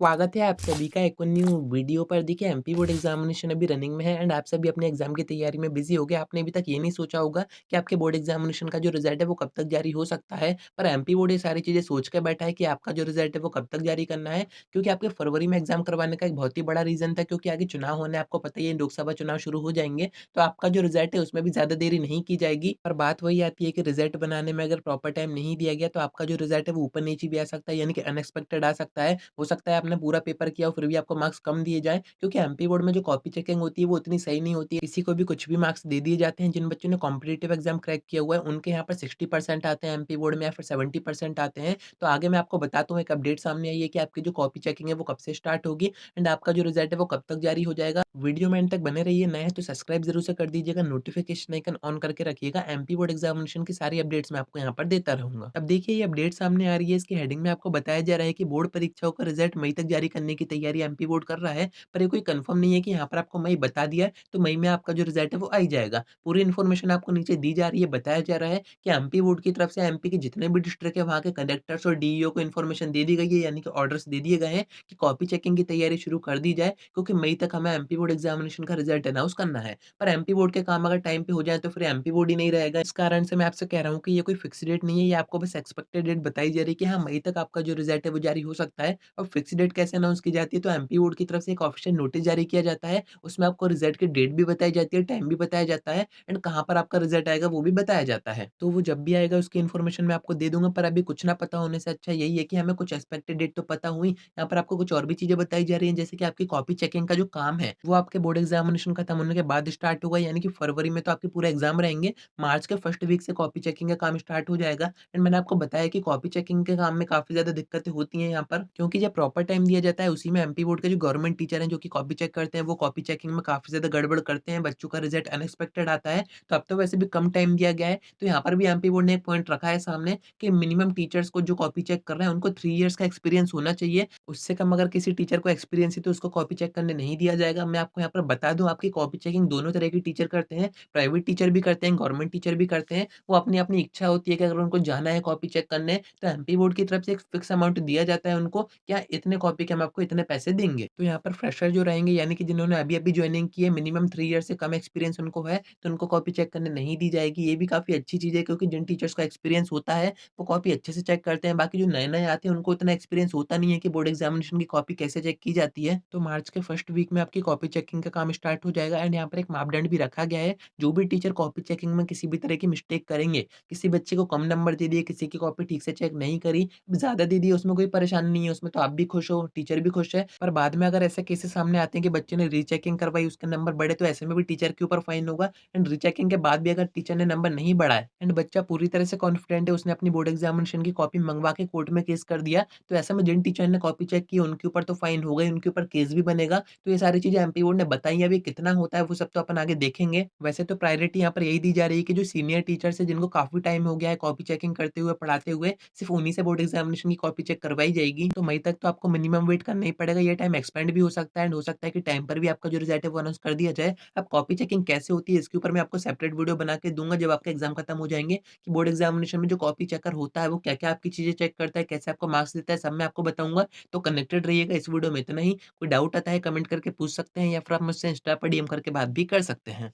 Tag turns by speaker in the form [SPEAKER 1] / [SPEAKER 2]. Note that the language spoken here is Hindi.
[SPEAKER 1] स्वागत है आप सभी का एक और न्यू वीडियो पर। देखिए एमपी बोर्ड एग्जामिनेशन अभी रनिंग में है एंड आप सभी अपने एग्जाम की तैयारी में बिजी हो गए। आपने अभी तक ये नहीं सोचा होगा कि आपके बोर्ड एग्जामिनेशन का जो रिजल्ट है वो कब तक जारी हो सकता है। पर एमपी बोर्ड ये सारी चीज़ें सोच के बैठा है कि आपका जो रिजल्ट है वो कब तक जारी करना है। क्योंकि आपके फरवरी में एग्जाम करवाने का एक बहुत ही बड़ा रीज़न था, क्योंकि आगे चुनाव होने आपको पता ही है, लोकसभा चुनाव शुरू हो जाएँगे। तो आपका जो रिजल्ट है उसमें भी ज़्यादा देरी नहीं की जाएगी। पर बात वही आती है कि रिजल्ट बनाने में अगर प्रॉपर टाइम नहीं दिया गया तो आपका जो रिजल्ट है वो ऊपर-नीचे भी आ सकता है, यानी कि अनएक्सपेक्टेड आ सकता है। हो सकता है आपने पूरा पेपर किया हो फिर भी आपको मार्क्स कम दिए जाएँ, क्योंकि एमपी बोर्ड में जो कॉपी चेकिंग होती है वो उतनी सही नहीं होती है। किसी को भी कुछ भी मार्क्स दे दिए जाते हैं। जिन बच्चों ने कॉम्पिटिटिव एग्जाम क्रैक किया हुआ है उनके यहाँ पर 60% आते हैं एमपी बोर्ड में, या फिर 70% आते हैं। तो आगे मैं आपको बताता हूँ, एक अपडेट सामने आई है कि आपकी जो कॉपी चेकिंग है वो कब से स्टार्ट होगी एंड आपका जो रिजल्ट है वो कब तक जारी हो जाएगा। वीडियो में एंड तक बने रहिए। नए हैं तो सब्सक्राइब जरूर से कर दीजिएगा, नोटिफिकेशन आइकन ऑन करके रखिएगा। एमपी बोर्ड एग्जामिनेशन की सारी अपडेट्स मैं आपको यहाँ पर देता रहूंगा। अब देखिए ये अपडेट सामने आ रही है, इसकी हेडिंग में आपको बताया जा रहा है कि बोर्ड परीक्षाओं का रिजल्ट मई तक जारी करने की तैयारी एमपी बोर्ड कर रहा है। पर ये कोई कंफर्म नहीं है कि यहाँ पर आपको मई बता दिया है तो मई में आपका जो रिजल्ट है वो आ ही जाएगा। पूरी इन्फॉर्मेशन आपको नीचे दी जा रही है। बताया जा रहा है कि एमपी बोर्ड की तरफ से एमपी के जितने भी डिस्ट्रिक्ट है वहाँ के कलेक्टर्स और डीईओ को इन्फॉर्मेशन दे दी गई है, यानी कि ऑर्डर्स दे दिए गए हैं कि कॉपी चेकिंग की तैयारी शुरू कर दी जाए, क्योंकि मई तक हमें एमपी बोर्ड एग्जामिनेशन का रिजल्ट अनाउंस करना है। पर एमपी बोर्ड के काम अगर टाइम पे हो जाए तो फिर एमपी बोर्ड ही नहीं रहेगा। इस कारण से मैं आपसे कह रहा हूँ कि ये कोई फिक्स डेट नहीं है, ये आपको बस एक्सपेक्टेड डेट बताई जा रही है कि हाँ मई तक आपका जो रिजल्ट है वो जारी हो सकता है। और फिक्स डेट कैसे अनाउंस की जाती है, तो एमपी बोर्ड की तरफ से एक ऑफिशियल नोटिस जारी किया जाता है। उसमें आपको रिजल्ट की डेट भी बताई जाती है, टाइम भी बताया जाता है एंड कहाँ पर आपका रिजल्ट आएगा वो भी बताया जाता है। तो वो जब भी आएगा उसकी इन्फॉर्मेशन मैं आपको दे दूंगा। पर अभी कुछ ना पता होने से अच्छा यही है कि हमें कुछ एक्सपेक्टेड डेट तो पता हुई। यहाँ पर आपको कुछ और भी चीजें बताई जा रही हैं, जैसे कि आपकी कॉपी चेकिंग का जो काम है वो आपके बोर्ड एग्जामिनेशन खत्म होने के बाद स्टार्ट होगा, यानी कि फरवरी में तो आपके पूरे एग्जाम रहेंगे। मार्च के फर्स्ट वीक से कॉपी चेकिंग का काम स्टार्ट हो जाएगा। एंड मैंने आपको बताया कि कॉपी चेकिंग के काम में काफी ज्यादा दिक्कतें होती हैं यहाँ पर, क्योंकि जब प्रॉपर टाइम दिया जाता है उसी में एमपी बोर्ड के जो गवर्नमेंट टीचर हैं जो कि कॉपी चेक करते हैं वो कॉपी चेकिंग में काफी ज्यादा गड़बड़ करते हैं, बच्चों का रिजल्ट अनएक्सपेक्टेड आता है। तो अब तो वैसे भी कम टाइम दिया गया है, तो यहाँ पर भी एमपी बोर्ड ने एक पॉइंट रखा है सामने कि मिनिमम टीचर्स को जो कॉपी चेक कर रहे हैं उनको 3 इयर्स का एक्सपीरियंस होना चाहिए। उससे कम अगर किसी टीचर को एक्सपीरियंस है तो उसको कॉपी चेक करने नहीं दिया जाएगा। मैं आपको यहाँ पर बता दूं, आपकी कॉपी चेकिंग दोनों तरह की टीचर करते हैं, प्राइवेट टीचर भी करते हैं, गवर्नमेंट टीचर भी करते हैं। वो अपनी अपनी इच्छा होती है कि अगर उनको जाना है कॉपी चेक करने तो एमपी बोर्ड की तरफ से एक फिक्स अमाउंट दिया जाता है उनको, क्या इतने कॉपी के हम आपको इतने पैसे देंगे। तो यहाँ पर फ्रेशर जो रहेंगे, यानी कि जिन्होंने अभी अभी ज्वाइनिंग की है, मिनिमम 3 ईयर से कम एक्सपीरियंस उनको है, तो उनको कॉपी चेक करने नहीं दी जाएगी। ये भी काफी अच्छी चीज है, क्योंकि जिन टीचर्स का एक्सपीरियंस होता है वो कॉपी अच्छे से चेक करते हैं। बाकी जो नए नए आते हैं उनको इतना एक्सपीरियंस होता नहीं है कि बोर्ड एग्जामिनेशन की कॉपी कैसे चेक की जाती है। तो मार्च के फर्स्ट वीक में आपकी कॉपी चेकिंग का काम स्टार्ट हो जाएगा। एंड यहाँ पर एक मापदंड भी रखा गया है, जो भी टीचर कॉपी चेकिंग में किसी भी तरह की मिस्टेक करेंगे, किसी बच्चे को कम नंबर दे दिए, किसी की कॉपी ठीक से चेक नहीं करी, ज़्यादा दे दी, उसमें कोई परेशानी नहीं है, उसमें तो आप भी खुश हो, टीचर भी खुश है। पर बाद में अगर ऐसे केसेस सामने आते हैं कि बच्चे ने रीचेकिंग करवाई, उसके नंबर बढ़े, तो ऐसे में भी टीचर के ऊपर फाइन होगा। एंड रीचेकिंग के बाद भी अगर टीचर ने नंबर नहीं बढ़ाए एंड बच्चा पूरी तरह से कॉन्फिडेंट है, उसने अपनी बोर्ड एग्जामिनेशन की कॉपी मंगवा के कोर्ट में केस कर दिया, तो ऐसे में जिन टीचर ने कॉपी चेक की उनके ऊपर तो फाइन होगा ही, उनके ऊपर केस भी बनेगा। तो ये सारी चीज़ें एमपी बोर्ड ने बताई हैं। अभी कितना होता है वो सब तो अपन आगे देखेंगे। वैसे तो प्रायोरिटी यहाँ पर यही दी जा रही है कि जो सीनियर टीचर्स हैं जिनको काफ़ी टाइम हो गया है कॉपी चेकिंग करते हुए, पढ़ाते हुए, सिर्फ उन्हीं से बोर्ड एग्जामिनेशन की कॉपी चेक करवाई जाएगी। तो मई तक तो आपको मिनिमम वेट करना ही पड़ेगा। ये टाइम एक्सपेंड भी हो सकता है एंड हो सकता है कि टाइम पर भी आपका जो रिजल्ट है वो अनाउंस कर दिया जाए। अब कॉपी चेकिंग कैसे होती है इसके ऊपर मैं आपको सेपरेट वीडियो बना के दूँगा जब आपका एग्ज़ाम खत्म हो जाएँगे, कि बोर्ड एग्जामिनेशन में जो कॉपी चेकर होता है वो क्या-क्या आपकी चीज़ें चेक करता है, कैसे आपको मार्क्स देता है, सब मैं आपको बताऊँगा। तो कनेक्टेड रहिएगा। इस वीडियो में इतना ही। कोई डाउट आता है कमेंट करके पूछ सकते हैं, या फिर आप मुझसे इंस्टा पर डीएम करके बात भी कर सकते हैं।